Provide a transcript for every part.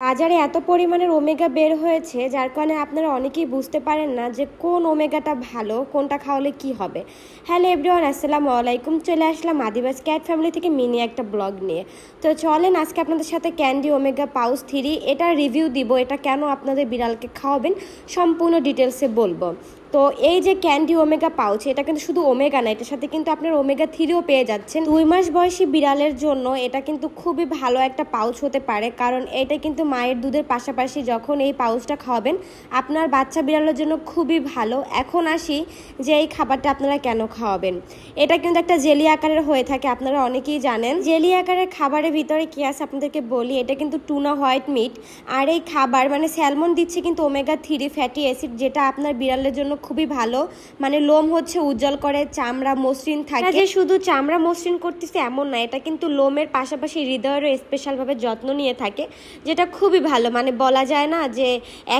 বাজারে এত পরিমাণের ওমেগা বের হয়েছে যার কারণে আপনারা অনেকেই বুঝতে পারেন না যে কোন ওমেগাটা ভালো, কোনটা খাওয়ালে কি হবে। হ্যালো এভরিওয়ান, আসসালামু আলাইকুম। চলে আসলাম আদিবাস ক্যাট ফ্যামিলি থেকে মিনি একটা ব্লগ নিয়ে। তো চলেন আজকে আপনাদের সাথে ক্যান্ডি ওমেগা পাউচ 3 এটার রিভিউ দিব। এটা কেন আপনাদের বিড়ালকে খাওয়াবেন সম্পূর্ণ ডিটেলসে বলবো। তো এই যে ক্যান্ডি ওমেগা পাউচ, এটা কিন্তু শুধু ওমেগা না, এটার সাথে কিন্তু আপনার ওমেগা 3ও পেয়ে যাচ্ছেন। 2 মাস বয়সী বিড়ালের জন্য এটা কিন্তু খুবই ভালো একটা পাউচ হতে পারে, কারণ এটা কিন্তু মায়ের দুধের পাশাপাশি যখন এই পাউচটা খাওয়াবেন আপনার বাচ্চা বিড়ালের জন্য খুবই ভালো। এখন আসি যে এই খাবারটা আপনারা কেন খাওয়াবেন। এটা কিন্তু একটা জেলি আকারের হয়ে থাকে, আপনারা অনেকেই জানেন। জেলি আকারের খাবারের ভিতরে কি আছে আপনাদেরকে বলি। এটা কিন্তু টুনা হোয়াইট মিট, আর এই খাবার মানে স্যালমন দিচ্ছে কিন্তু ওমেগা 3 ফ্যাটি অ্যাসিড, যেটা আপনার বিড়ালের জন্য খুবই ভালো। মানে লোম হচ্ছে উজ্জ্বল করে, চামড়া মসৃণ থাকে। যে শুধু চামড়া মসৃণ করতেছে এমন না, এটা কিন্তু লোমের পাশাপাশি হৃদয়েরও স্পেশালভাবে যত্ন নিয়ে থাকে, যেটা খুবই ভালো। মানে বলা যায় না যে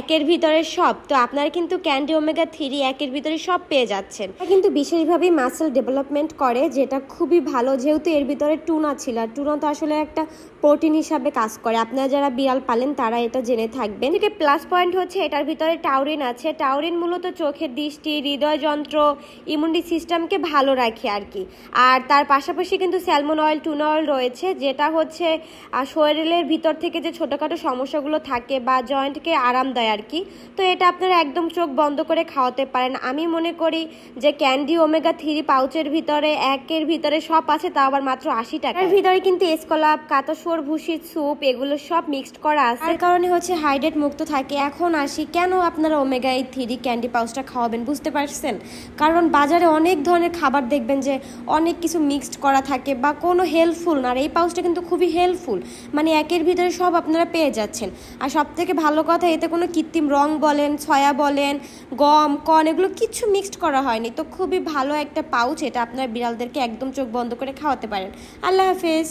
একের ভিতরে সব। তো আপনারা কিন্তু ক্যান্ডি ওমেগা 3 একের ভিতরে সব পেয়ে যাচ্ছেন। এটা কিন্তু বিশেষভাবে মাসেল ডেভেলপমেন্ট করে, যেটা খুবই ভালো। যেহেতু এর ভিতরে টুনা ছিল, আর টুনা তো আসলে একটা প্রোটিন হিসাবে কাজ করে। আপনারা যারা বিড়াল পালেন তারা এটা জেনে থাকবেন। এদিকে প্লাস পয়েন্ট হচ্ছে এটার ভিতরে টাউরিন আছে। টাউরিন মূলত চোখের দৃষ্টি, হৃদয় যন্ত্র, ইমিউনিটি সিস্টেমকে ভালো রাখে আর কি। আর তার পাশাপাশি কিন্তু স্যালমন অয়েল, টুনা অয়েল রয়েছে, যেটা হচ্ছে শরীরের ভিতর থেকে যে ছোটোখাটো সমস্যাগুলো থাকে বা জয়েন্টকে আরাম দেয় আর কি। তো এটা আপনারা একদম চোখ বন্ধ করে খাওয়াতে পারেন। আমি মনে করি যে ক্যান্ডি ওমেগা 3 পাউচের ভিতরে একের ভিতরে সব আছে, তাও আবার মাত্র 80 টাকা। এর ভিতরে কিন্তু এসকলাপ, কাতসর ভুসির স্যুপ এগুলো সব মিক্সড করা আছে, তার কারণে হচ্ছে হাইড্রেট মুক্ত থাকে। এখন আসি কেন আপনারা ওমেগা 3 ক্যান্ডি পাউচটা খাওয়াবেন, বুঝতে পারছেন? কারণ বাজারে অনেক ধরনের খাবার দেখবেন যে অনেক কিছু মিক্সড করা থাকে বা কোনো হেল্পফুল না, আর এই পাউচটা কিন্তু খুবই হেল্পফুল। মানে একের ভিতরে সব আপনারা পেয়ে যাচ্ছেন। আর সব থেকে ভালো কথা, এতে কোনো কৃত্রিম রং বলেন, ছয়া বলেন, গম, কর্ন এগুলো কিছু মিক্সড করা হয়নি। তো খুবই ভালো একটা পাউচ। এটা আপনার বিড়ালদেরকে একদম চোখ বন্ধ করে খাওয়াতে পারেন। আল্লাহ হাফেজ।